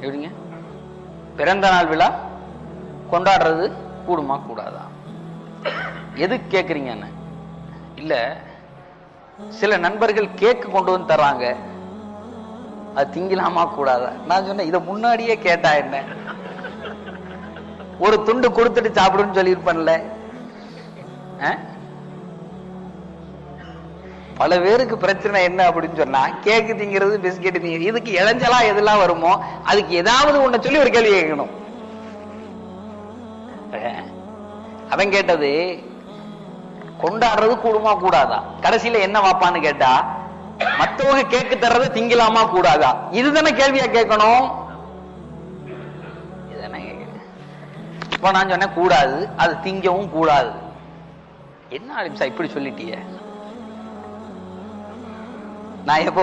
எப்படிங்க பிறந்த நாள் விழா கொண்டாடுறது கூடுமா கூடாதா? எது கேக்குறீங்க? இல்ல சில நண்பர்கள் கேக்கு கொண்டு வந்து தர்றாங்க, அது திங்கலாமா கூடாதா? நான் சொன்னேன் இத முன்னாடியே கேட்டா என்ன, ஒரு துண்டு கொடுத்துட்டு சாப்பிடுன்னு சொல்லியிருப்பேன்ல. பல பேருக்கு பிரச்சனை என்ன அப்படின்னு சொன்னா, கேக்கு திங்கிறது பிஸ்கெட் திங்கிறது, இதுக்கு இளைஞ்சலா எதெல்லாம் வருமோ அதுக்கு ஏதாவது ஒண்ணு சொல்லி ஒரு கேள்வி கேட்கணும். அவன் கேட்டது கொண்டாடுறது கூடுமா கூடாதா, கடைசியில என்ன வாப்பான்னு கேட்டா மத்தவங்க கேக்கு தர்றது திங்கலாமா கூடாதா, இதுதானே கேள்வியா கேட்கணும். இப்ப நான் சொன்னேன் கூடாது, அது திங்கவும் கூடாது. என்ன ஆரம்பிச்சா இப்படி சொல்லிட்டிய? நான் எப்போ